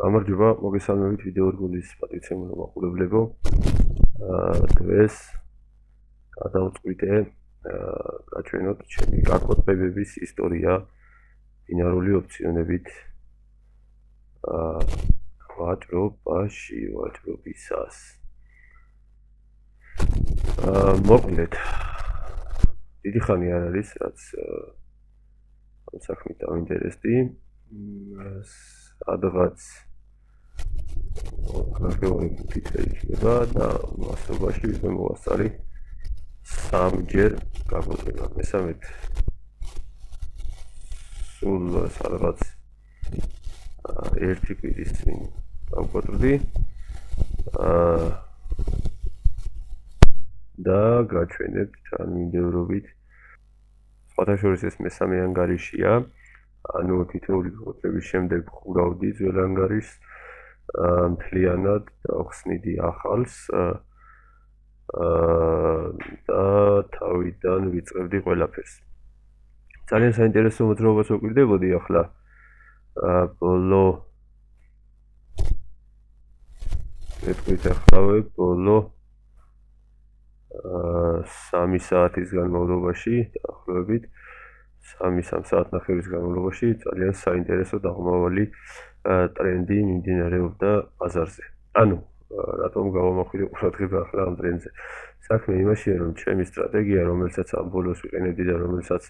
გამარჯობა, მოგესალმებით ვიდეო რგოლის პატივცემულო მაყურებლებო. დღეს გადავწყვიტე გაჩვენოთ ჩემი გაკოტრებების ისტორია ბინარული ოპციონებით ვაჭრობისას. მოკლედ, დიდი ხანი არ არის, რაც ამ საქმით დავინტერესდი. სადღაც გაგეორებული იქნება და მასობაში ვინმე მოვასწარი 3 ჯერ გაკოტრება. მესამედ სულ სადღაც 1 კვირის წინ გავკოტრდი და გაჩვენებთ თანმიმდევრობით. სხვათა შორის ეს მესამე ანგარიშია. ანუ თითოეული გაკოტრების შემდეგ ხურავდი ძველ ანგარიშს, მთლიანად დავხსნიდი ახალს და თავიდან ვიწყებდი ყველაფერს. ძალიან საინტერესო მოძრაობას ვაკვირდებოდი ახლა ბოლო ბოლო 3 საათის განმავლობაში დაახლოებით 3 საათნახევრის განმავლობაში ძალიან საინტერესო დაღმავალი ტრენდი მიმდინარეობდა ბაზარზე. ანუ რატომ გავამახვილე ყურადღება ახლა ამ ტრენდზე? საქმე იმაშია, რომ ჩემი სტრატეგია, რომელსაც ამ ბოლოს ვიყენებდი და რომელსაც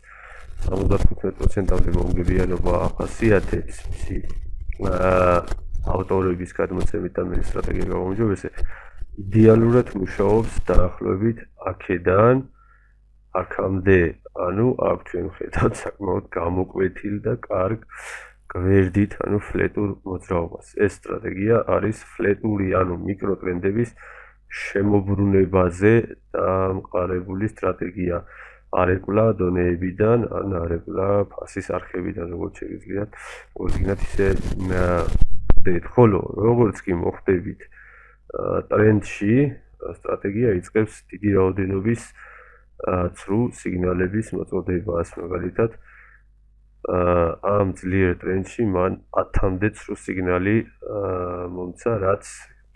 75%-ამდე მომგებიანობა ახასიათებს, ავტორების გადმოცემით და მე სტრატეგია გავამჯობესე, იდეალურად მუშაობს დაახლოებით აქედან აქამდე. ანუ აქ ჩვენ ხედავთ საკმაოდ გამოკვეთილ და კარგ გვერდით, ანუ ფლეტურ მოძრაობას. ეს სტრატეგია არის ფლეტური, ანუ მიკროტრენდების შემოbrunებაზე დამყარებული სტრატეგია. არეკლა დონეებიდან, ან არეკლა ფასის არხებიდან, როგორც შეგიძლიათ ორიგინად ისე ვხვდეთ. ხოლო როგორც კი მოხვდებით ტრენდში, სტრატეგია იწყებს დიდი რაოდენობის ცრუ სიგნალების მოწოდებას. მაგალითად, ამ ძლიერ ტრენდში მან 10-მდე ცრუ სიგნალი მომცა, რაც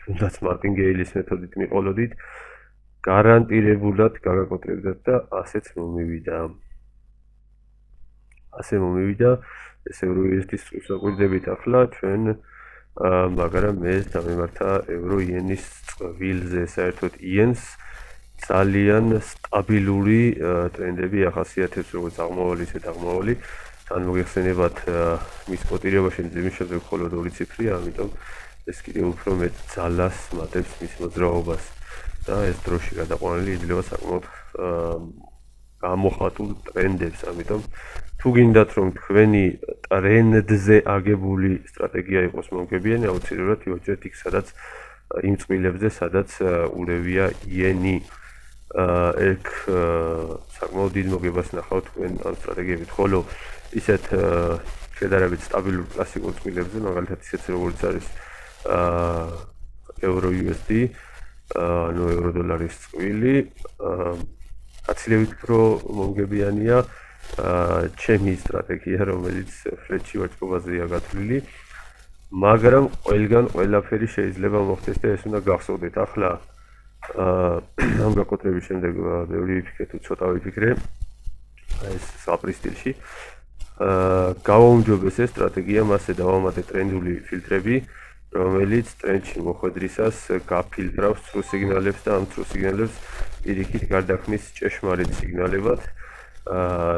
თუნდაც მარტინ გეილის მეთოდით მიყოლოდით, გარანტირებულად გაგაკოტრებდათ და ასეც მომივიდა. ეს ევროიენის წრუს ვაკვირდებით ახლა ჩვენ, მაგრამ მე დამემართა ევროიენის წყვილზე. საერთოდ იენს ძალიან სტაბილური ტრენდები ახასიათებს, როგორც აღმავალი, ისე დაღმავალი. თან მოგეხსენებათ მის კოტირებაში მძიმის შემდეგ მხოლოდ 2 ციფრია, ამიტომ ეს კიდევ უფრო მეტ ძალას მატებს მის მოძრაობას და ეს დროში გადაყვანილი იძლევა საკმაოდ გამოხატულ ტრენდებს. ამიტომ თუ გინდათ რომ თქვენი ტრენდზე აგებული სტრატეგია იყოს მომგებიანი, აუცილებლად ივაჭრეთ იქ, სადაც იმ წყვილებზე, სადაც ურევია იენი. ეგ საკმაოდ დიდ მოგებას ნახავთ თქვენ ამ სტრატეგიებით, ხოლო ისეთ შედარებით სტაბილურ კლასიკურ წყვილებზე, მაგალითად ისეთ როგორც არის euro USD, ანუ euro-დოლარის წყვილი, გაცილებით უფრო მომგებიანია ჩემი სტრატეგია, რომელიც ფლეტში ვაჭრობაზეა გათვლილი, მაგრამ ყველგან ყველაფერი შეიძლება მოხდეს და ეს უნდა გახსოვდეთ. ახლა ამ გაკოტრების შემდეგ ბევრი ვიფიქრე, თუ ცოტა ვიფიქრე, ეს საპრის სტილში. გავაუმჯობესე სტრატეგია, მასე დავამატე ტრენდული ფილტრები, რომელიც ტრენდში მოხვედრისას გაფილტრავს ცრუ სიგნალებს და ამ ცრუ სიგნალებს პირიქით გარდაქმნის ჭეშმარიტ სიგნალებად,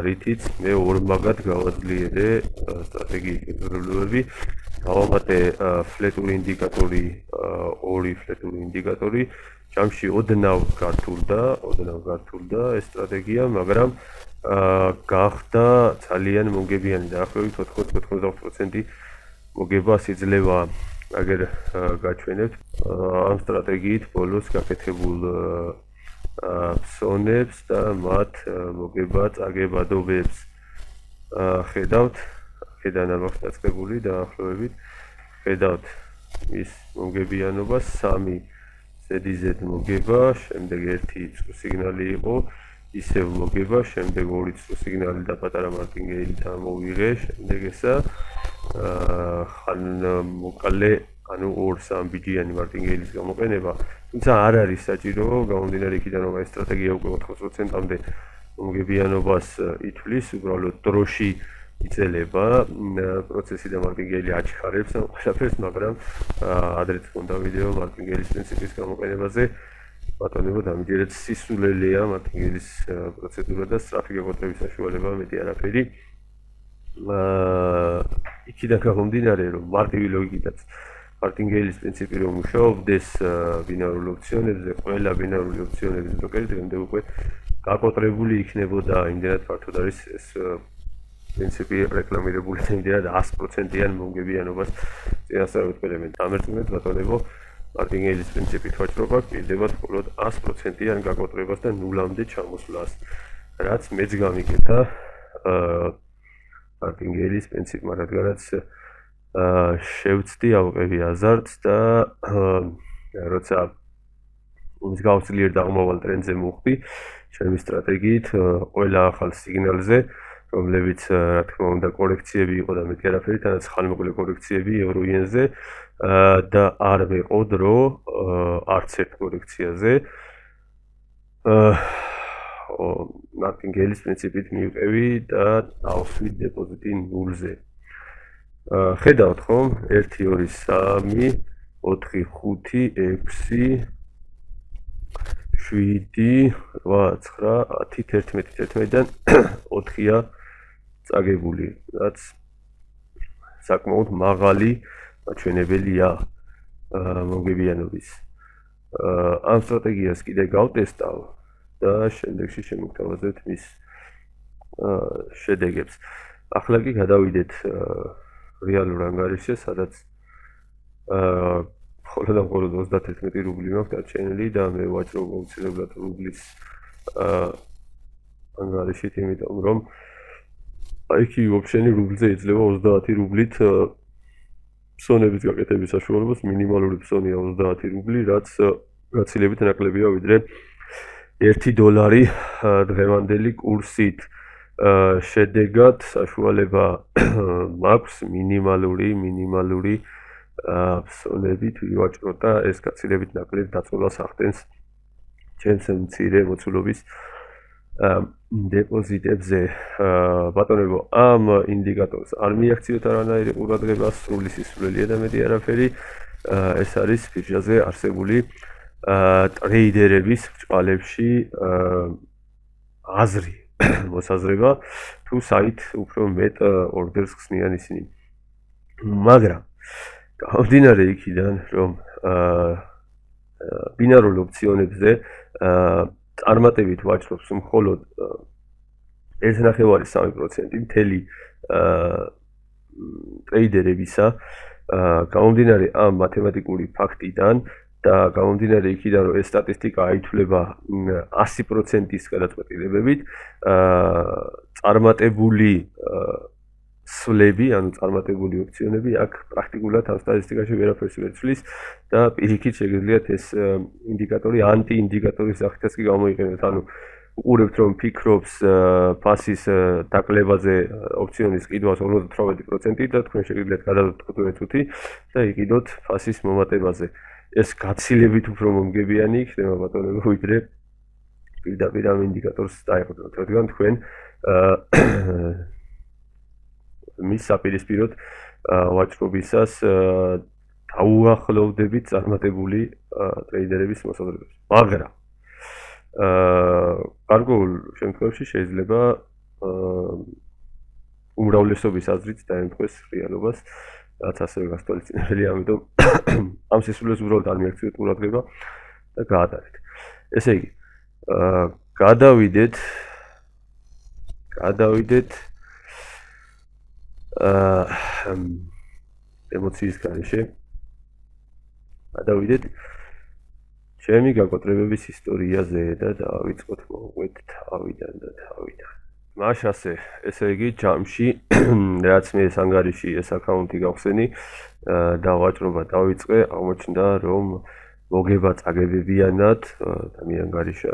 რითიც მე ორმაგად გავაძლიერე სტრატეგიის კეთილდღეობები. გავამატე ფლეტური ინდიკატორი, 2 ფლეტური ინდიკატორი. ჯამში ოდნავ გართულდა ეს სტრატეგია, მაგრამ გახდა ძალიან მომგებიანი, დაახლოებით 90-95% მოგებას იძლევა. აგერ გაჩვენებთ ამ სტრატეგიით ბოლოს გაკეთებულ ფსონებს და მათ მოგება წაგებადობებს. ხედავთ, აქედან აქვს დაწყებული დაახლოებით, ხედავთ ის მომგებიანობას, 3 ZZ მოგება, შემდეგ 1 ცრუ სიგნალი იყო, ისევ მოგება, შემდეგ 2 ცრუ სიგნალი და პატარა მარკინგეილი დამოვიღე, შემდეგ ესა ან მოკლე ანუ 2-3 ბიჯიანი მარტინგეილის გამოყენება, თუმცა არ არის საჭირო გამომდინარე იქიდან რომ ეს სტრატეგია უკვე 80%-მდე მომგებიანობას ითვლის, უბრალოდ დროში იწელება პროცესი და მარტინგეილი აჩქარებს ამ ყველაფერს, მაგრამ ადრეც მქონდა ვიდეო მარტინგეილის პრინციპის გამოყენებაზე. ბატონებო, დამიჯერეთ სისულელეა მარტინგეილის პროცედურა და სწრაფი გაკოტრების საშუალება მეტი არაფერი. იქიდან გამომდინარე რომ მარტივი ლოგიკითაც მარტინგეილის პრინციპი რომ მუშაობდეს ბინარულ ოპციონებზე, ყველა ბინარული ოპციონების ბროკერი დღემდე უკვე გაკოტრებული იქნებოდა, იმდენად ფართოდ არის ეს პრინციპი რეკლამირებული და იმდენად 100%-იან მომგებიანობას წინასწარ ეთქველებენ. დამერწმუნეთ ბატონებო, მარტინგეილის პრინციპით ვაჭრობა გჭირდებათ მხოლოდ 100%-იან გაკოტრებას და ნულამდე ჩამოსვლას, რაც მეც გამიგეთა მარტინგეილის პრინციპმა, რადგანაც შევცდი ავყევი აზარტს და როცა მსგავს ძლიერ დაღმავალ ტრენდზე მოვხდი ჩემი სტრატეგიით ყველა ახალ სიგნალზე, რომლებიც რა თქმა უნდა კორექციები იყო და მეტი არაფერი, თანაც ხანმოკლე კორექციები ევრო-იენზე და არ მეყოდ რომ არც ერთ კორექციაზე მარტინგეილის პრინციპით მივყევი და დავსვით დეპოზიტი ნულზე. ხედავთ ხომ? 1 2 3 4 5 6 7 8 9 10 11-დან 4-ია წაგებული, რაც საკმაოდ მაღალი მაჩვენებელია მომგებიანობის. ამ სტრატეგიას კიდე გავტესტავ და შემდეგში შემოგთავაზებთ მის შედეგებს. ახლა კი გადავიდეთ რეალურ ანგარიშზე, სადაც მხოლოდ 31 რუბლი მაქვს დარჩენილი და მე ვაჭრობ აუცილებლად რუბლის ანგარიშით, იმიტომ რომ აი კი ოპშენი რუბლზე იძლევა 30 რუბლით ფსონების გაკეთების საშუალებას, მინიმალური ფსონია 30 რუბლი, რაც გაცილებით ნაკლებია ვიდრე $1 დღევანდელი კურსით. შედეგად საშუალება მაქვს მინიმალური ფსონებით ვივაჭროთ და ეს გაცილებით ნაკლებ დაწოლას ახდენს ჩემს მცირე მოცულობის დეპოზიტებზე. ბატონებო, ამ ინდიკატორს არ მიაქციოთ არანაირი ყურადღება, სრული სისულელეა და მეტი არაფერი. ეს არის ბირჟაზე არსებული ტრეიდერების ბრჭყალებში აზრი, მოსაზრება, თუ საით უფრო მეტ ორდერს ხსნიან ისინი. მაგრამ გამომდინარე იქიდან, რომ ბინარულ ოპციონებზე წარმატებით ვაჭრობს მხოლოდ 1.9% მთელი ტრეიდერებისა, გამომდინარე ამ მათემატიკური ფაქტიდან და გამომდინარე იქიდან, რომ ეს სტატისტიკა აითვლება 100%-ის გადაწყვეტილებებით, წარმატებული სვლები, ანუ წარმატებული ოპციონები აქ პრაქტიკულად ამ სტატისტიკაში ვერაფერს ვერ ცვლის და პირიქით შეგიძლიათ ეს ინდიკატორი ანტი-ინდიკატორის სახითაც კი გამოიყენოთ. ანუ უყურებთ რომ ფიქრობს ფასის დაკლებაზე ოპციონის ყიდვას 58% და თქვენ შეგიძლიათ გადავდოთ 5 წუთი და იყიდოთ ფასის მომატებაზე. ეს გაცილებით უფრო მომგებიანი იქნება ბატონებო, ვიდრე პირდაპირ ამ ინდიკატორს დაეყრდნოთ, რადგან თქვენ მის საპირისპიროდ ვაჭრობისას დაუახლოვდებით წარმატებული ტრეიდერების მოსაზრებებს. მაგრამ გარკვეულ შემთხვევებში შეიძლება უმრავლესობის აზრით დაემთხვეს რეალობას, რაც ასევე გასათვალისწინებელია, ამიტომ ამ სისულელეს უბრალოდ არ მიაქციოთ ყურადღება და გაატარეთ. ესე იგი, გადავიდეთ ემოციის გარეშე. გადავიდეთ ჩემი გაკოტრებების ისტორიაზე და დავიწყოთ მოუყვეთ თავიდან. მაშასე, ესე იგი, ჯამში, რაც მე ეს ანგარიში, ეს აკაუნტი გავხსენი და ვაჭრობა დავიწყე, აღმოჩნდა, რომ მოგება წაგებებიანად და მე ანგარიშა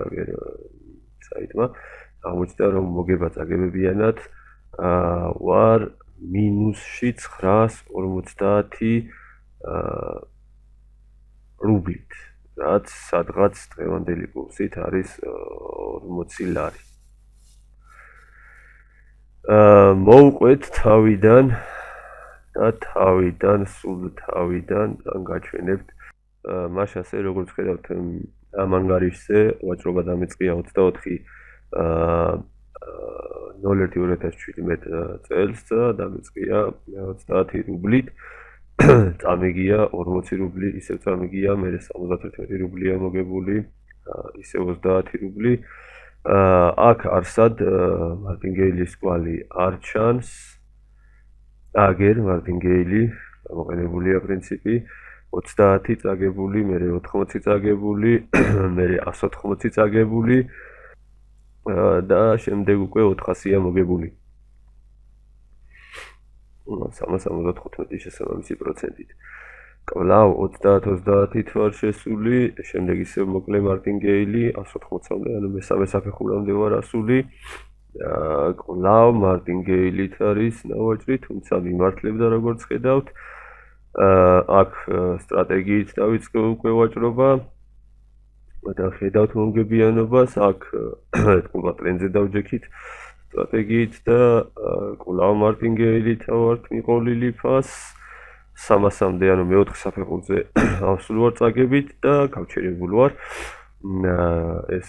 საიტმა, აღმოჩნდა, რომ მოგება წაგებებიანად ვარ მინუსში 950 რუბლით, რაც სადღაც დღევანდელი კურსით არის 40 ლარი. მოვყვეთ თავიდან და სულ თავიდან გაჩვენებთ მას ასე როგორც ხედავთ ამ ანგარიშზე ვაჭრობა დამეწყია 24 01/2017 წელს დამეწყია 30 რუბლით წამიგია 40 რუბლი ისევ წამიგია მე 71 რუბლია მოგებული ისევ 30 რუბლი აქ არსად მარტინგეილის კვალი არ ჩანს აგერ მარტინგეილი გამოყენებულია პრინციპი 30 წაგებული, მე 80 წაგებული, მე 180 წაგებული და შემდეგ უკვე 400-ია მოგებული. 375 შესაბამისი პროცენტით. კვლავ 30-30 ვარ შესული, შემდეგ ისევ მოკლე მარტინგეილი 180-მდე, ანუ მესამე საფეხურამდე ვარ ასული. კვლავ მარტინგეილით არის ნავაჭრი, თუმცა მიმართლებდა როგორც ხედავთ. აქ სტრატეგიით დავიწყე უკვე ვაჭრობა და ხედავთ მომგებიანობას აქ ეთქობა ტრენდზე დავჯექით სტრატეგიით და კვლავ მარტინგეილით ვართ მიყოლილი ფას 300-მდე ანუ მეოთხე საფეხურზე ავსულ ვარ წაგებით და გავჩერებულ ვარ ეს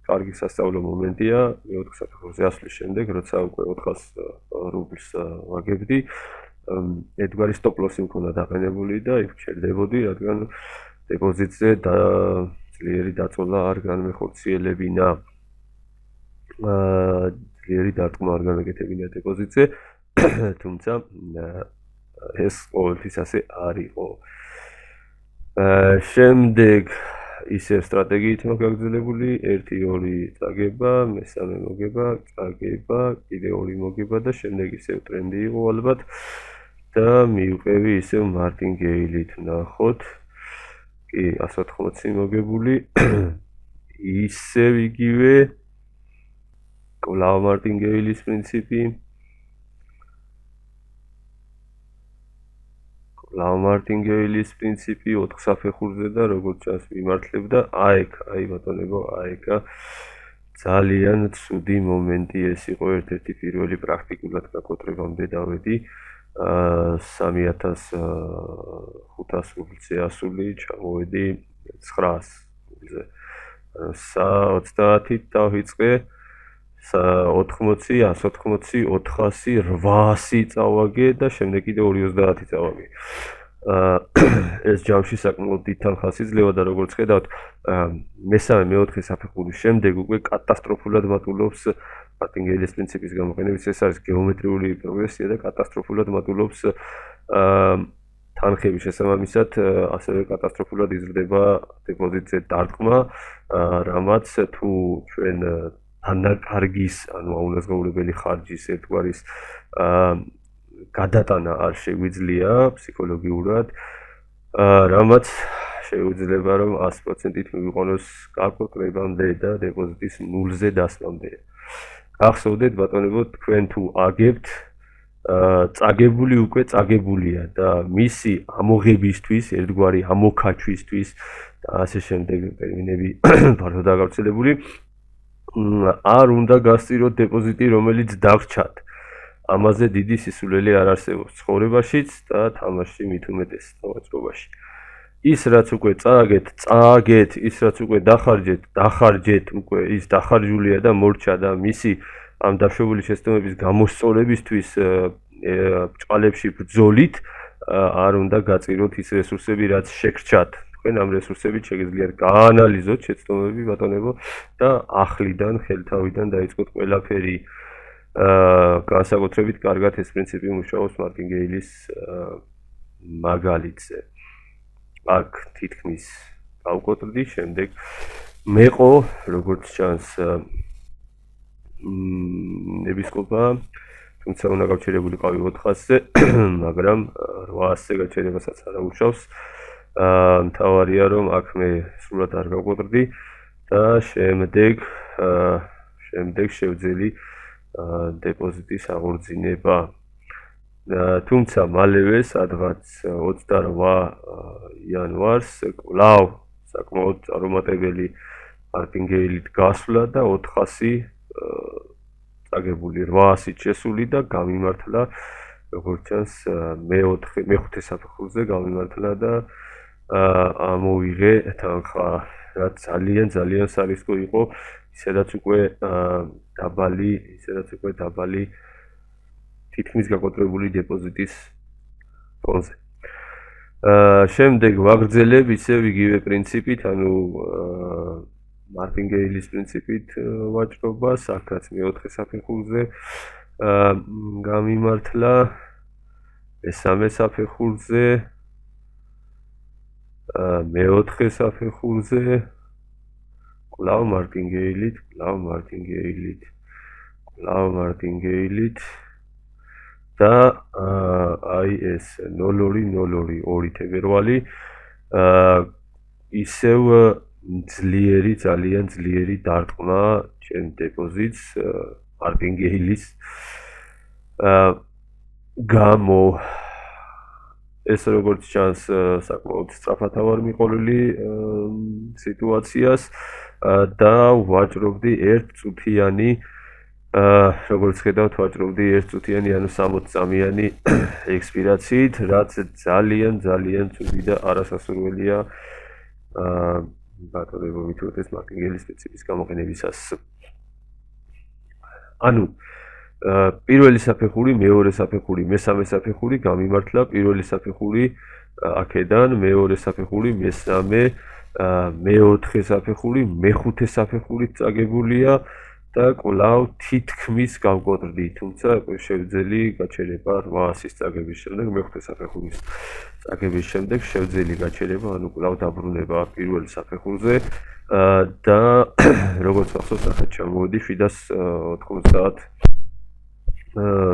კარგი სასწავლო მომენტია მეოთხე საფეხურზე ასვლის შემდეგ როცა უკვე 400 რუბლს ვაგებდი ერთგვარი სტოპ-ლოსი მქონდა დაყენებული და იქ ჩერდებოდი, რადგან დეპოზიტზე ძლიერი დაწოლა არ განმეხორციელებინა. ძლიერი დარტყმა არ განეკეთებინა დეპოზიტზე, თუმცა ეს ყოველთვის ასე არ იყო. შემდეგ ისევ სტრატეგიით მოგაგრძელებული 1-2 წაგება, მესამე მოგება, წაგება, კიდე 2 მოგება და შემდეგ ისევ ტრენდი იყო ალბათ. და მივყევი ისევ მარტინგეილით ნახოთ. კი, 180 მოგებული. ისევ იგივე კვლავ მარტინგეილის პრინციპი. კვლავ მარტინგეილის პრინციპი 4 საფეხურზე და როგორც ჩანს მიმართლებდა აი ბატონებო, ძალიან ცუდი მომენტი ეს იყო ერთ-ერთი პირველი პრაქტიკულად გაკოტრებამდე დავედი 3500 რუბლზე ასული ჩამოვედი 900 რუბლზე 30-ით დავიწყე 80, 180, 400, 800 წავაგე და შემდეგ კიდე 230 წავაგე. ეს ჯამში საკმაოდ დიდ თანხას იძლევა და როგორც ხედავთ, მესამე მეოთხე საფეხურის შემდეგ უკვე კატასტროფულად მატულობს მარტინგეილის პრინციპის გამოყენებით, ეს არის გეომეტრიული პროგრესია და კატასტროფულად მატულობს თანხების შესაბამისად, ასევე კატასტროფულად იზრდება დეპოზიტზე დარტყმა, რამაც თუ ჩვენ ანაკარგის, ანუ აუნაზღაურებელი ხარჯის ერთგვარის გადატანა არ შეგვიძლია ფსიქოლოგიურად, რამაც შეუძლება რომ 100%-ით მივიყენოს გაკოტრებამდე და დეპოზიტის ნულზე დასვამდე. გახსოვდეთ ბატონებო, თქვენ თუ აგებთ, წაგებული უკვე წაგებულია და მისი ამოღებისთვის, ერთგვარი ამოქაჩვისთვის და ასე შემდეგ ტერმინები ფართოდ გავრცელებული არ უნდა გასწიროთ დეპოზიტი, რომელიც დაგრჩათ. ამაზე დიდი სისულელი არ არსებობს ცხოვრებაშიც და თამაში მით უმეტეს ვაჭრობაში. ის რაც უკვე წააგეთ, ის რაც უკვე დახარჯეთ, უკვე ის დახარჯულია და მორჩა და მისი ამ დაშვებული შეცდომების გამოსწორებისთვის ბჭყალებში ბრძოლით არ უნდა გაწიროთ ის რესურსები, რაც შეგრჩათ. თქვენ ამ რესურსებით შეგიძლიათ გაანალიზოთ შეცდომები ბატონებო და ახლიდან, ხელთავიდან დაიწყოთ ყველაფერი. განსაკუთრებით კარგად ეს პრინციპი მუშაობს მარტინგეილის მაგალითზე. აქ თითქმის გავკოტრდი, შემდეგ მეყო, როგორც ჩანს ნებისყოფა, თუმცა უნდა გავჩერებულიყავი 400-ზე, მაგრამ 800-ზე გაჩერებასაც არ აუშავს. მთავარია რომ აქ მე სრულად არ გავკოტრდი და შემდეგ შევძელი დეპოზიტის აღორძინება. თუმცა მალევე სადღაც 28 იანვარს კვლავ საკმაოდ წარუმატებელი მარტინგეილით გასვლა და 400 წაგებული 800-ით შესული და გამიმართლა როგორც ჩანს მეხუთე საფეხურზე გამიმართლა და ამოვიღე თანხა რაც ძალიან სარისკო იყო ისედაც უკვე დაბალი თითქმის გაკოტრებული დეპოზიტის ფონზე. შემდეგ ვაგრძელებ ისევ იგივე პრინციპით, ანუ მარტინგეილის პრინციპით ვაჭრობას, აქაც მეოთხე საფეხურზე გამიმართლა, მესამე საფეხურზე, მეოთხე საფეხურზე, კვლავ მარტინგეილით და აი ეს 0202 თებერვალი ისევ ძალიან ძლიერი დარტყმა ჩემ დეპოზიტს მარტინგეილის გამო ეს როგორც ჩანს საკმაოდ სწრაფად ავარ მიყოლილი სიტუაციას და ვაჭრობდი ერთწუთიანი როგორც ხედავთ ვაჭრობდი ერთწუთიანი ანუ 60 წამიანი ექსპირაციით რაც ძალიან ცუდი და არასასურველია ბატონებო მითხრათ ეს მარტინგეილის პრინციპის გამოყენებისას ანუ პირველი საფეხური, მეორე საფეხური, მესამე საფეხური გამიმართლა, პირველი საფეხური აქედან, მეორე საფეხური, მესამე, მეოთხე საფეხური, მეხუთე საფეხურით წაგებულია და კვლავ თითქმის გავკოტრდი, თუმცა შევძელი გაჩერება 800-ის წაგების შემდეგ, მეხუთე საფეხურის წაგების შემდეგ შევძელი გაჩერება, ანუ კვლავ დაბრუნება პირველ საფეხურზე და როგორც ახსოვს, ახლა ჩამოვედი 790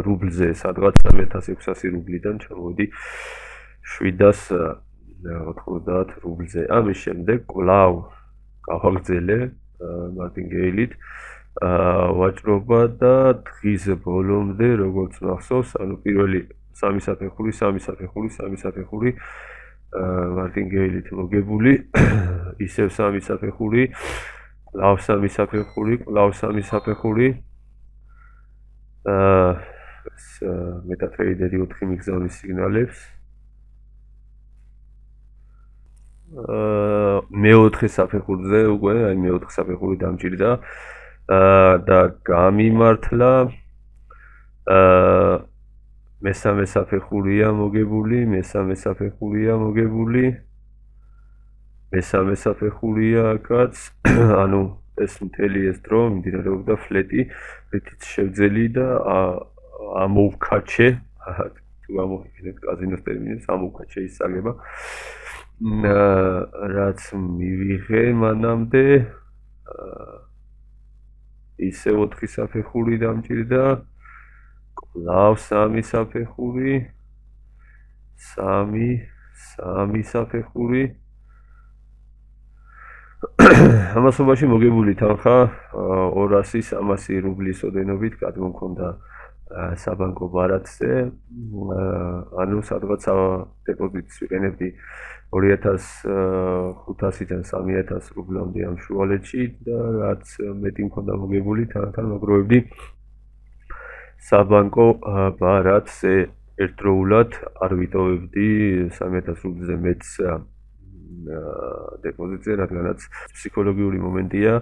რუბლზე, სადღაც 3600 რუბლიდან ჩამოვედი 790 რუბლზე. ამის შემდეგ კვლავ გავაგრძელე მარტინგეილით ვაჭრობა და დღის ბოლომდე, როგორც მახსოვს, ანუ პირველი სამი საფეხური მარტინგეილით მოგებული, ისევ სამი საფეხური, კვლავ სამი საფეხური, მეტატრეიდერი 4 მიგზავნის სიგნალებს მეოთხე საფეხურზე უკვე აი მეოთხე საფეხური დამჭირდა და გამიმართლა მესამე საფეხურია მოგებული აქაც ანუ ეს მთელი ეს დრო მიმდინარეობდა ფლეტი, რითიც შევძელი და ამოვქაჩე, თუ გამოვიქნებ კაზინოს ტერმინებს, ამოვქაჩე ის წაგება, რაც მივიღე მანამდე, ისე 4 საფეხური დამჭირდა, კვლავ 3 საფეხური, 3 საფეხური, ამასობაში მოგებული თანხა 200-300 რუბლის ოდენობით გადმომქონდა საბანკო ბარათზე, ანუ სადღაც დეპოზიტს ვიყენებდი 2500-დან 3000 რუბლამდე ამ შუალედში და რაც მეტი მქონდა მოგებული თანხთან მოგროვებდი საბანკო ბარათზე ერთდროულად არ ვიტოვებდი 3000 რუბლზე მეც დეპოზიტზე, რადგანაც ფსიქოლოგიური მომენტია,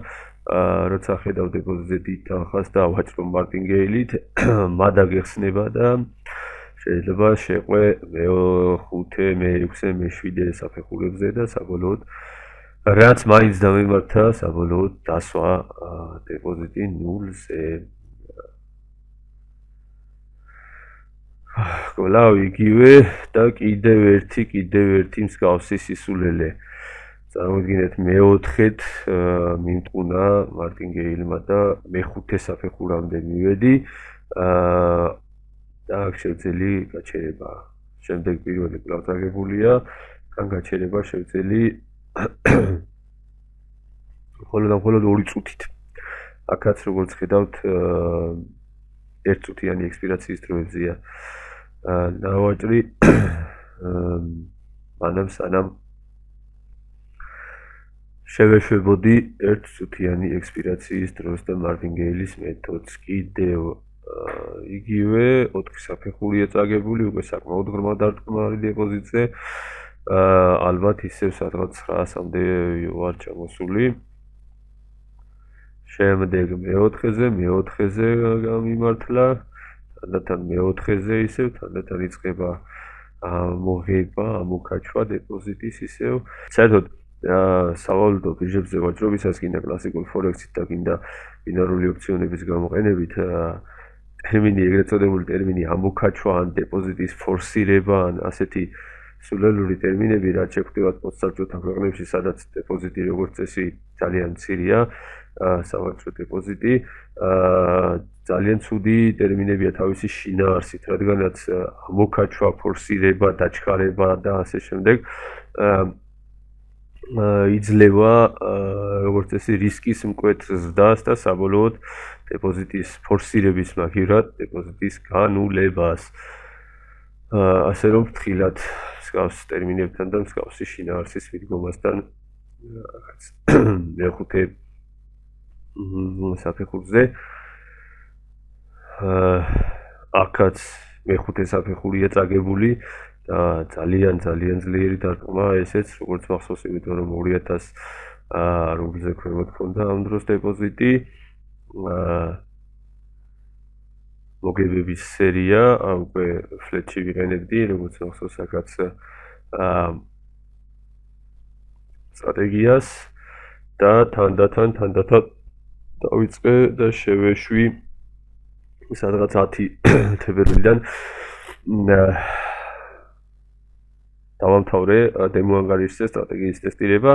როცა ხედავ დეპოზიტზე დიდ თანხას და ვაჭრობ მარტინგეილით, მადა გეხსნება და შეიძლება შეყვე მე-5, მე-6, მე-7 საფეხურებზე და საბოლოოდ რაც მაინც დამემართა, საბოლოოდ დასვა დეპოზიტი ნულზე. კვლავ იგივე და კიდევ ერთი მსგავსი სისულელე. წარმოიდგინეთ მეოთხედ მიმტყუნა მარტინგეილმა და მეხუთე საფეხურამდე მივედი და აქ შევძელი გაჩერება. შემდეგ პირველი კვლავ წაგებულია, თან გაჩერება შევძელი მხოლოდ 2 წუთით. აქაც როგორც ხედავთ ერთწუთიანი ექსპირაციის დროებზია ნავაჭრი მანამ სანამ შევეშვებოდი ერთ წუთიანი ექსპირაციის დროს და მარტინგეილის მეთოდს კიდევ იგივე 4 საფეხურია წაგებული, უკვე საკმაოდ ღრმა დარტყმარი დეპოზიტზე. ალბათ ისევ სადღაც 900-მდე ვარ ჩამოსული. შემდეგ მეოთხეზე გამიმართლა, თანდათან მეოთხეზე ისევ, თანდათან იწყება მოღება, ამოქაჩვა დეპოზიტის ისევ. საერთოდ სავალუტო ბირჟებზე ვაჭრობისას კიდე კლასიკურ ფორექსით და კიდე ბინარული ოპციონების გამოყენებით ტერმინი, ეგრეთ წოდებული ტერმინი ამოქაჩვა ან დეპოზიტის ფორსირება ან ასეთი სულელური ტერმინები, რაც შეგვხვდებათ პოსტსაბჭოთა ქვეყნებში, სადაც დეპოზიტი როგორც წესი ძალიან მცირეა, სავაჭრო დეპოზიტი, ძალიან ცუდი ტერმინებია თავისი შინაარსით, რადგანაც ამოქაჩვა, ფორსირება, დაჩქარება და ასე შემდეგ იძლევა როგორც წესი რისკის მკვეთრ ზრდას და საბოლოოდ დეპოზიტის ფორსირების მაგივრად დეპოზიტის განულებას. ასე რომ ფრთხილად მსგავს ტერმინებთან და მსგავსი შინაარსის მიდგომასთან მეხუთე საფეხურზე აქაც მეხუთე საფეხურია წაგებული და ძალიან ძლიერი დარტყმა ესეც, როგორც მახსოვს, იმიტომ რომ 2000 რუბლზე ქვემოთ ქონდა ამ დროს დეპოზიტი. მოგებების სერია, უკვე ფლეტში ვიყენებდი, როგორც მახსოვს, აქაც სტრატეგიას და თანდათან დავიწყე და შევეშვი სადღაც 10 თებერვლიდან დავამთავრე დემოანგარიშზე სტრატეგიის ტესტირება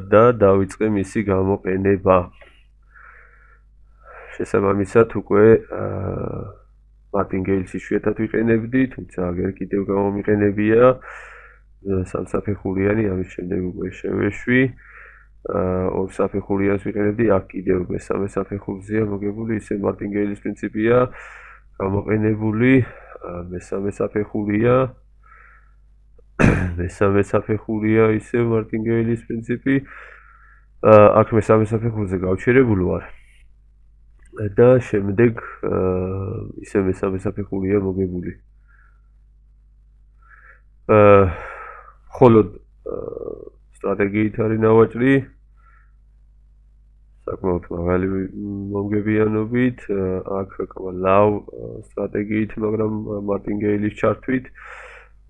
და დავიწყე მისი გამოყენება. შესაბამისად უკვე მარტინგეილს იშვიათად ვიყენებდი, თუმცა აგერ კიდევ გამომიყენებია სამსაფეხურიანი, ამის შემდეგ უკვე შევეშვი. 2 საფეხურიანს ვიყენებდი, აქ კიდევ მესამე საფეხურზეა მოგებული, ისე მარტინგეილის პრინციპია გამოყენებული, მესამე საფეხურია ისე მარტინგეილის პრინციპი. აქ მესამე საფეხურზე გავჩერებული ვარ. და შემდეგ ისე მესამე საფეხურია მოგებული. მხოლოდ სტრატეგიით არის ნავაჭრი, საკმაოდ მაღალი მომგებიანობით, აქ კვლავ სტრატეგიით, მაგრამ მარტინგეილის ჩართვით,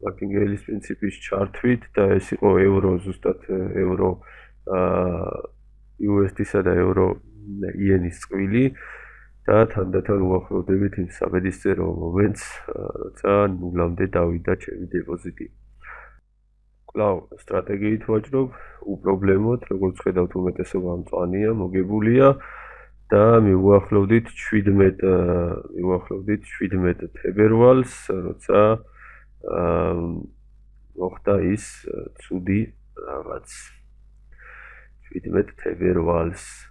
მარტინგეილის პრინციპის ჩართვით და ეს იყო ევრო, ზუსტად ევრო USD-სა და ევრო იენის წყვილი და თანდათან უახლოვდებით იმ საბედისწერო მომენტს, როცა ნულამდე დავიდა ჩემი დეპოზიტი. კვლავ სტრატეგიით ვაჭრობ, უპრობლემოდ, როგორც ხედავთ, უმეტესობა მწვანეა, მოგებულია და მივუახლოვდით 17 თებერვალს, როცა მოხდა ის ცუდი რაღაც 17 თებერვალს.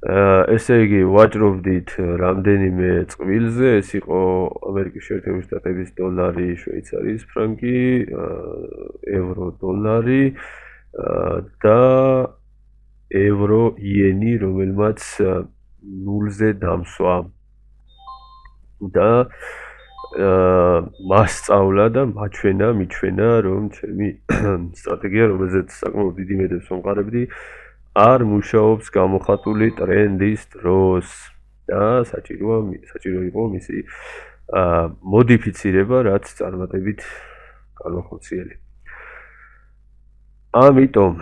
ესე იგი, ვაჭრობდით რამდენიმე წყვილზე, ეს იყო ამერიკის შეერთებული შტატების დოლარი, შვეიცარიის ფრანკი, ევრო დოლარი და ევრო იენი, რომელმაც ნულზე დამსვა. და მასწავლა და მიჩვენა, რომ ჩემი სტრატეგია, რომელზეც საკმაოდ დიდი მედებს ვამყარებდი, არ მუშაობს გამოხატული ტრენდის დროს და საჭირო იყო მისი მოდიფიცირება, რაც წარმატებით განვახორციელე. ამიტომ,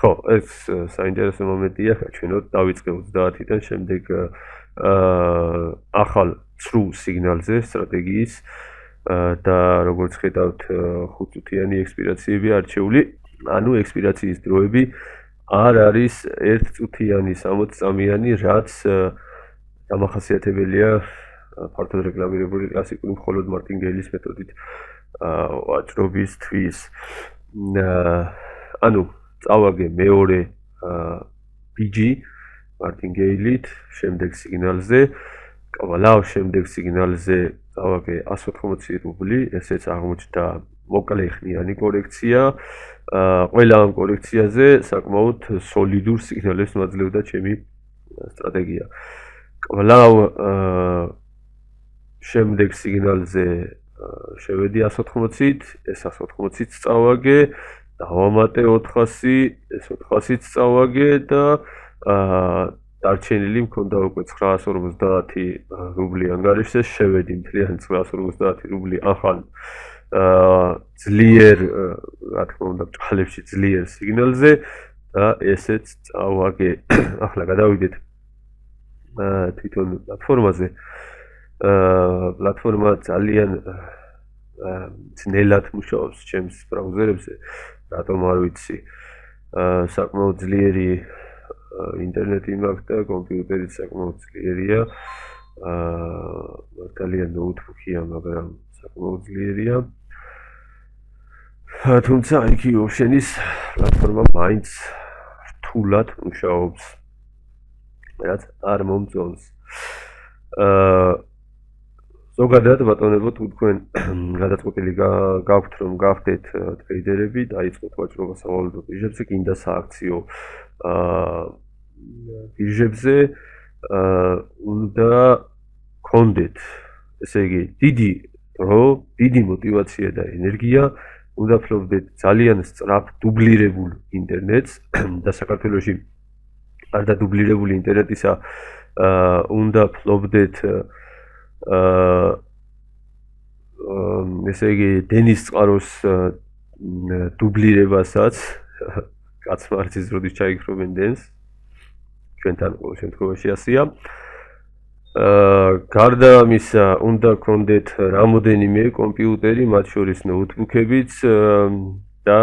ხო, ეს საინტერესო მომენტია, ჩვენოთ დავიწყე 30-დან, შემდეგ ახალ ცრუ სიგნალზე სტრატეგიის და როგორც ხედავთ, 5 წუთიანი ექსპირაციები არჩეული, ანუ ექსპირაციის დროები არ არის 1 წუთიანი, 60 წამიანი, რაც დამახასიათებელია ფართოდ რეკლამირებული კლასიკური მხოლოდ მარტინგეილის მეთოდით ვაჭრობისთვის. ანუ წავაგე მეორე BG მარტინგეილით, შემდეგ სიგნალზე, კვლავ შემდეგ სიგნალზე წავაგე 180 რუბლი, ესეც აღმოჩნდა მოკლე ხნიანი კორექცია. ყველა ამ კორექციაზე საკმაოდ სოლიდურ სიგნალებს მაძლევდა ჩემი სტრატეგია. კვლავ შემდეგ სიგნალზე შევედი 180-ით, ეს 180-ით წავაგე, დავამატე 400, ეს 400-ით წავაგე და დარჩენილი მქონდა უკვე 950 რუბლი ანგარიშზე, შევედი მთლიანი 950 რუბლი ახალ ძლიერ, რა თქმა უნდა, ბრჭყალებში ძლიერ სიგნალზე და ესეც წავაგე. ახლა გადავიდეთ თვითონ პლატფორმაზე. პლატფორმა ძალიან ძნელად მუშაობს ჩემს ბრაუზერებზე, რატომ არ ვიცი. საკმაოდ ძლიერი ინტერნეტი მაქვს და კომპიუტერიც საკმაოდ ძლიერია. მართალია ნოუთბუქია, მაგრამ საკმაოდ ძლიერია. თუმცა IQ Option-ის პლატფორმა მაინც რთულად მუშაობს, რაც არ მომწონს. ზოგადად ბატონებო, თუ თქვენ გადაწყვეტილი გაქვთ რომ გახდეთ ტრეიდერები, დაიწყოთ ვაჭრობა სავალუტო ბირჟებზე, კიდე სააქციო ბირჟებზე, უნდა გქონდეთ, ესე იგი, დიდი დრო, დიდი мотивация და ენერგია, უნდა ფლობდეთ ძალიან სწრაფ დუბლირებულ ინტერნეტს და საქართველოში არ დადუბლირებული ინტერნეტისა უნდა ფლობდეთ ესე იგი დენის წყაროს დუბლირებასაც კაცმარცის როდის ჩაიქრობენ დენს ჩვენთან ყოველ შემთხვევაში ასია გარდა ამისა უნდა გქონდეთ რამოდენიმე კომპიუტერი მათ შორის ნოუთბუქებიც და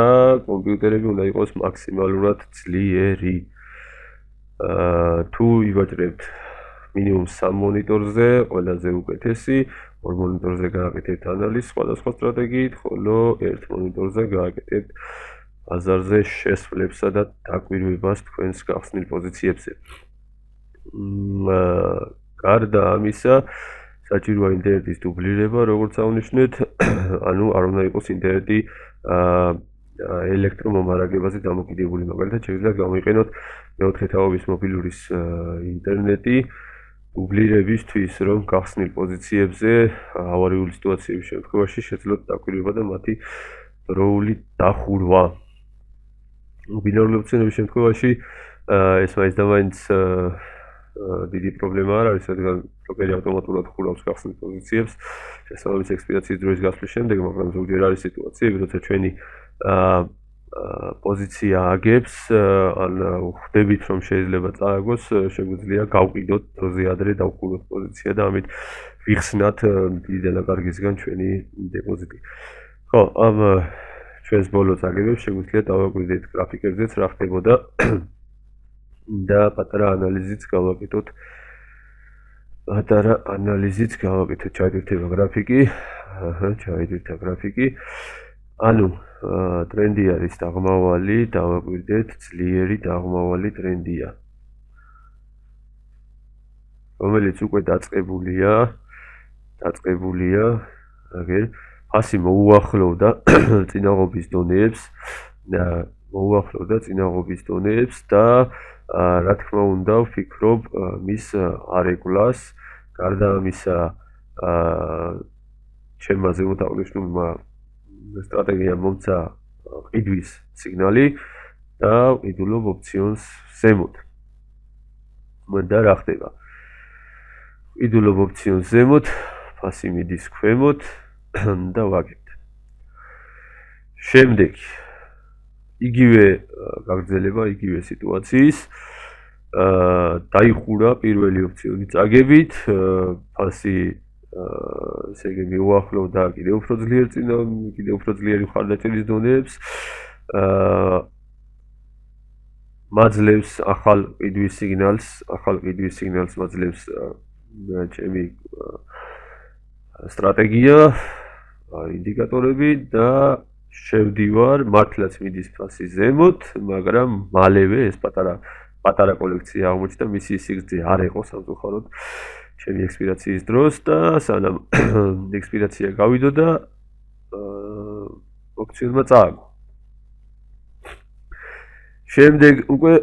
კომპიუტერები უნდა იყოს მაქსიმალურად ძლიერი თუ ივაჭრებთ მინიმუმ 3 მონიტორზე, ყველაზე უკეთესი, 2 მონიტორზე გააკეთებთ ანალიზს სხვადასხვა სტრატეგიით, ხოლო 1 მონიტორზე გააკეთებთ ბაზარზე შესვლებსა და დაკვირვებას თქვენს გახსნილ პოზიციებზე. გარდა ამისა, საჭიროა ინტერნეტის დუბლირება, როგორც აღნიშნეთ, ანუ არ უნდა იყოს ინტერნეტი ელექტრომომარაგებაზე დამოკიდებული, მაგალითად შეიძლება გამოიყენოთ მეოთხე თაობის მობილურის ინტერნეტი დუბლირებისთვის, რომ გახსნილ პოზიციებზე ავარიული სიტუაციების შემთხვევაში შეძლოთ დაკვირვება და მათი დროული დახურვა. ბინარული ოფციონების შემთხვევაში ეს მაინც და მაინც დიდი პრობლემა არ არის, რადგან ბროკერი ავტომატურად ხურავს გახსნილ პოზიციებს შესაბამის ექსპირაციის დროის გასვლის შემდეგ, მაგრამ ზოგჯერ არის სიტუაციები, როცა ჩვენი პოზიცია აგებს, ან ხვდებით რომ შეიძლება წააგოს, შეგვიძლია გავყიდოთ დროზე ადრე დავხუროთ პოზიცია და ამით ვიხსნათ დიდი დანაკარგისგან ჩვენი დეპოზიტი. ხო, ამ ჩვენს ბოლო წაგებებს შეგვიძლია დავაკვირდეთ გრაფიკებზეც რა ხდებოდა და პატარა ანალიზიც გავაკეთოთ. ჩაიდირთება გრაფიკი. ჩაიდირთა გრაფიკი. ანუ ტრენდი არის დაღმავალი, დავაკვირდეთ, ძლიერი დაღმავალი ტრენდია. რომელიც უკვე დაწყებულია, აგერ ფასი მოუახლოვდა წინაღობის დონეებს და რა თქმა უნდა ვფიქრობ მის არეგულას, გარდა ამისა ჩემმა ზემოთ აღნიშნულმა სტრატეგიამ მომცა ყიდვის სიგნალი და ვყიდულობ ოფციონს ზემოთ. და რა ხდება? ვყიდულობ ოფციონს ზემოთ, ფასი მიდის ქვემოთ და ვაგებთ. შემდეგ იგივე გაგრძელება, იგივე სიტუაციის დაიხურა პირველი ოფციონი წაგებით, ფასი ესე იგი მიუახლოვდა კიდევ უფრო ძლიერი მხარდაჭერის დონეებს, მაძლევს ახალ ყიდვის სიგნალს მაძლევს ჩემი სტრატეგია, ინდიკატორები და შევდივარ, მართლაც მიდის ფასი ზემოთ, მაგრამ მალევე ეს პატარა კოლექცია აღმოჩნდა, მისი სიგრძე არ იყო სამწუხაროდ ჩემი ექსპირაციის დროს და სანამ ექსპირაცია გავიდო და ოპციონმა წააგო. შემდეგ უკვე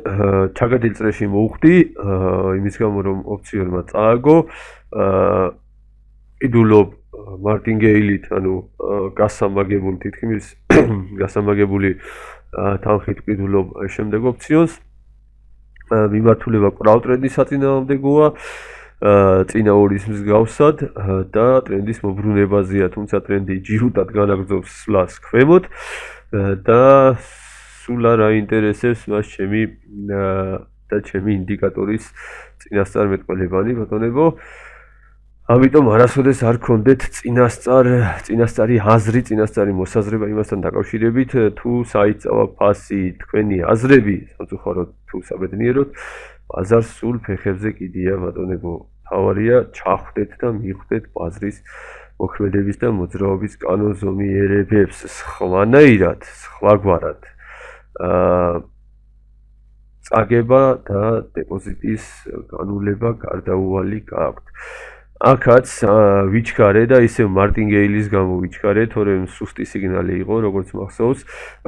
ჩაგადილ წრეში მოვხვდი, იმის გამო რომ ოპციონმა წააგო, ყიდულობ მარტინგეილით, ანუ გასამაგებული თითქმის გასამაგებული თანხით ყიდულობ შემდეგ ოპციონს. მიმართულება კვლავ ტრენდის საწინააღმდეგოა, წინა ორის მსგავსად და ტრენდის მოbrunებაზეა, თუმცა ტრენდი ჯიუტად განაგრძობს სვლას ქვემოთ და სულ არ აინტერესებს მას ჩემი და ჩემი ინდიკატორის წინასწარმეტყველებანი ბატონებო. ამიტომ არასოდეს არ გქონდეთ წინასწარი აზრი, წინასწარი მოსაზრება იმასთან დაკავშირებით, თუ საიწავა ფასი თქვენი აზრები, სამწუხაროდ თუ საბედნიეროდ, ბაზარს სულ ფეხებზე კიდია ბატონებო. თავარია ჩახვდეთ და მიხვდეთ ბაზრის მოქმედების და მოძრაობის კანონზომიერებებს სხვანაირად, სხვაგვარად. წაგება და დეპოზიტის განულება გარდაუვალი გაქვთ. აქაც ვიჩქარე და ისევ მარტინგეილის გამო ვიჩქარე, თორემ სუსტი სიგნალი იყო, როგორც მახსოვს,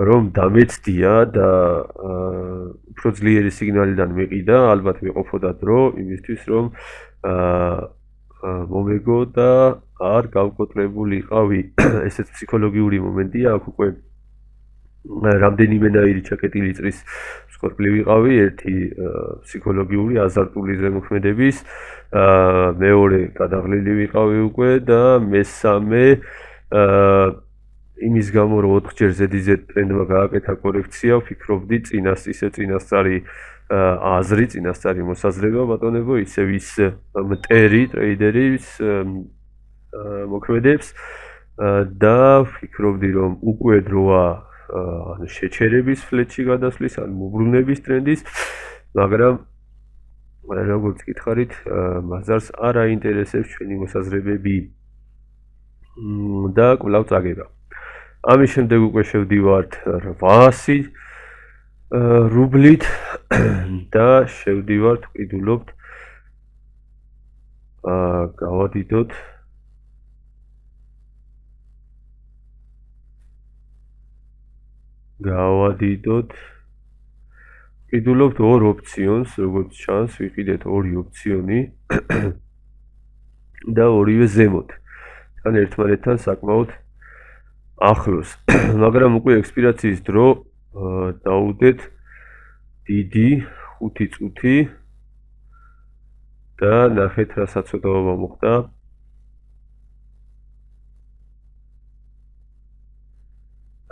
რომ დამეცდია და უფრო ძლიერი სიგნალიდან მეყიდა, ალბათ მეყოფოდა დრო იმისთვის, რომ მომეგო და არ გავკოტრებულიყავი. ესეც ფსიქოლოგიური მომენტია, აქ უკვე რამდენიმენაირი ჩაკეტილი წრის მსხვერპლი ვიყავი, ერთი ფსიქოლოგიური აზარტული ზემოქმედების, მეორე გადაღლილი ვიყავი უკვე და მესამე იმის გამო რომ 4-ჯერ ზედიზედ ტრენდმა გააკეთა კორექცია, ვფიქრობდი წინასწარი აზრი, წინასწარი მოსაზრება ბატონებო, ისევ ის მტერი ტრეიდერის მოქმედებს და ვფიქრობდი რომ უკვე დროა შეჩერების ფლეტში გადასვლის, ან მოbrunების ტრენდის, მაგრამ როგორც გითხარით, ბაზარს არ აინტერესებს ჩვენი მოსაზრებები და კვლავ წაგება. ამის შემდეგ უკვე შევდივართ 800 რუბლით და შევდივართ, ვყიდულობთ, გავადიდოთ, ვყიდულობთ ორ ოპციონს, როგორც ჩანს, ვიყიდეთ ორი ოპციონი და ორივე ზემოთ. თან ერთმანეთთან საკმაოდ ახლოს, მაგრამ უკვე ექსპირაციის დრო დაუდეთ დიდი 5 წუთი და ნახეთ რა საცოდაობა მოხდა.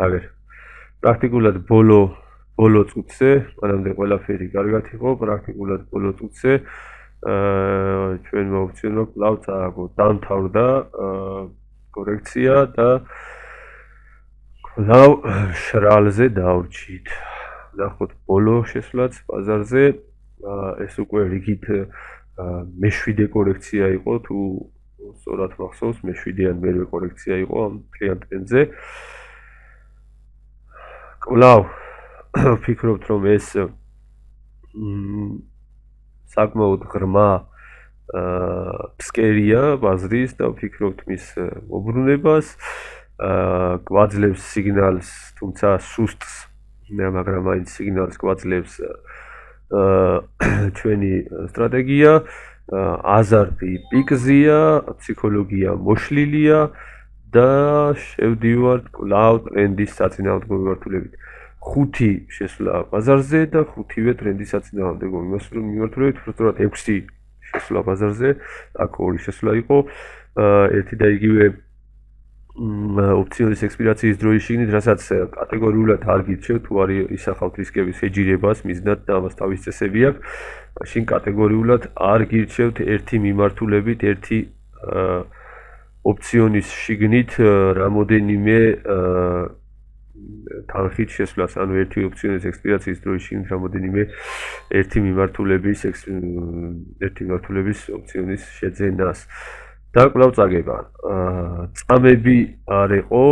აგერ პრაქტიკულად ბოლო წუთზე, მანამდე ყველაფერი კარგად იყო, პრაქტიკულად ბოლო წუთზე ჩვენმა ოპციონმა კვლავ წააგო, დამთავრდა კორექცია და კვლავ შრალზე დავრჩით. ნახოთ ბოლო შესვლაც ბაზარზე, ეს უკვე რიგით მე-7 კორექცია იყო, თუ სწორად მახსოვს, მე-7 ან მერვე კორექცია იყო ამ მთლიან ტრენდზე. კვლავ ვფიქრობთ, რომ ეს საკმაოდ ღრმა ფსკერია ბაზრის და ვფიქრობთ მის მოbrunებას, გვაძლევს სიგნალს, თუმცა სუსტს, მაგრამ მაინც სიგნალს გვაძლევს ჩვენი სტრატეგია, აზარტი პიკზეა, ფსიქოლოგია მოშლილია და შევდივართ კვლავ ტრენდის საწინააღმდეგო მიმართულებით. 5 შესვლა ბაზარზე და 5-ვე ტრენდის საწინააღმდეგო მიმართულებით, უბრალოდ 6 შესვლა ბაზარზე, აქ 2 შესვლა იყო, ერთი და იგივე ოპციონის ექსპირაციის დროის შიგნით, რასაც კატეგორიულად არ გირჩევთ, თუ არ ისახავთ რისკების ჰეჯირებას, მიზნად და ამას თავის წესები აქვს, მაშინ კატეგორიულად არ გირჩევთ ერთი მიმართულებით, ერთი ოპციონის შიგნით რამოდენიმე თანხით შესვლას, ანუ ერთი ოპციონის ექსპირაციის დროის შიგნით რამოდენიმე ერთი მიმართულების ოპციონის შეძენას. და კვლავ წაგება. წამები არ იყო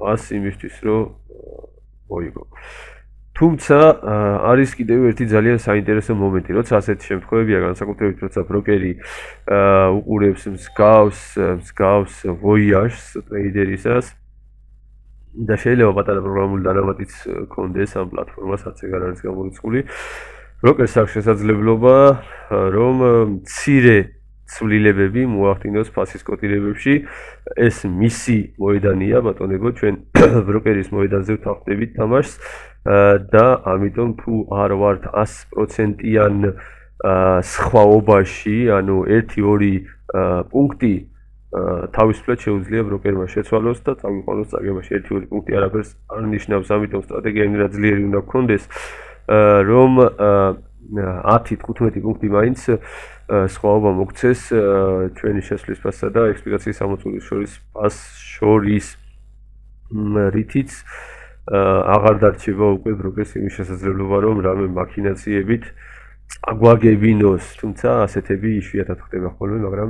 ფას იმისთვის, რომ მოიგო. თუმცა არის კიდევ ერთი ძალიან საინტერესო მომენტი, როცა ასეთი შემთხვევებია, განსაკუთრებით როცა ბროკერი უყურებს მსგავს ვოიაჟს ტრეიდერისას და შეიძლება პატარა პროგრამული დანამატიც კონდეს ამ პლატფორმას, რაც ეგ არ არის გამორიცხული. ბროკერს აქვს შესაძლებლობა, რომ მცირე ცვლილებები მოახდინოს ფასის კოტირებებში. ეს მისი მოედანია, ბატონებო, ჩვენ ბროკერის მოედანზე ვთავაზობთ თამაშს და ამიტომ თუ არ ვართ 100%-იან სხვაობაში, ანუ 1-2 პუნქტი თავისუფლად შეუძლია ბროკერმა შეცვალოს და წავიყვანოს წაგებაში 1-2 პუნქტი არაფერს არ ნიშნავს, ამიტომ სტრატეგია იმდენად ძლიერი უნდა გქონდეს, რომ 10-15 პუნქტი მაინც სხვაობა მოგცეს ჩვენი შესვლის ფასსა და ექსპლიკაციის სამოწურის შორის რითიც აღარ დარჩება უკვე ბროკერს იმის შესაძლებლობა, რომ რამე მაქინაციებით აგვაგებინოს, თუმცა ასეთები იშვიათად ხდება ხოლმე, მაგრამ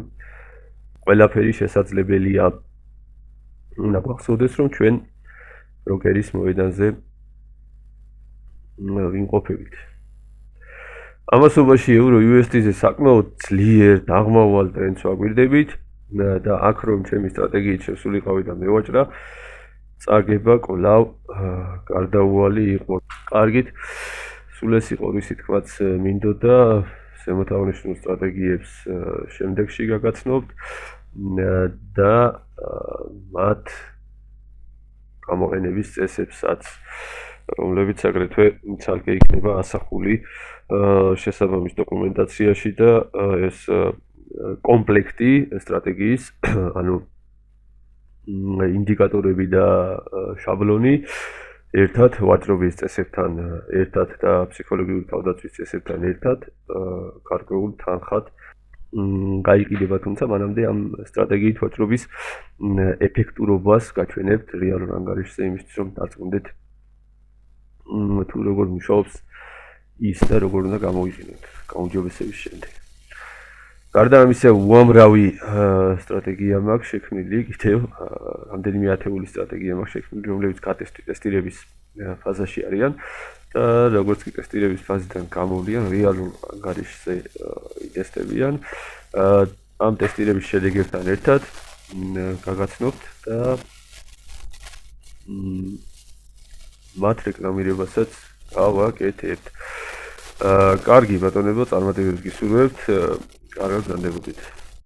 ყველაფერი შესაძლებელია. უნდა გვახსოვდეს, რომ ჩვენ ბროკერის მოედანზე ვიმყოფებით. ამასობაში ევრო USD-ზე საკმაოდ ძლიერ დაღმავალ ტრენდს ვაგვირდებით და აქ რომ ჩემი სტრატეგიით შესულიყავი და მევაჭრა, წაგება კვლავ გარდაუვალი იყო. კარგით, სულ ეს იყო რისი თქვაც მინდოდა ზემოთ აღნიშნულ სტრატეგიებს შემდეგში გაგაცნობთ და მათ გამოყენების წესებსაც, რომლებიც აგრეთვე ცალკე იქნება ასახული შესაბამის დოკუმენტაციაში და ეს კომპლექტი სტრატეგიის, ანუ ინდიკატორები და შაბლონი ერთად ვაჭრობის წესებთან ერთად და ფსიქოლოგიური თავდაცვის წესებთან ერთად გარკვეულ თანხად გაიყიდება, თუმცა მანამდე ამ სტრატეგიით ვაჭრობის ეფექტურობას გაჩვენებთ რეალურ ანგარიშზე იმისთვის, რომ დარწმუნდეთ თუ როგორ მუშაობს ის და როგორ უნდა გამოვიყენოთ გაუმჯობესების შემდეგ. გარდა ამისა, უამრავი სტრატეგია მაქვს შექმნილი, კიდევ რამდენიმე ათეული სტრატეგია მაქვს შექმნილი, რომლებიც ტესტირების ფაზაში არიან და როგორც კი ტესტირების ფაზიდან გამოვლიან, რეალურ ანგარიშზე იტესტებიან. ამ ტესტირების შედეგებთან ერთად გაგაცნობთ და მათ რეკლამირებასაც გავაკეთებთ. კარგი ბატონებო, წარმატებებს გისურვებთ. კარგად გრძანდებოდეთ.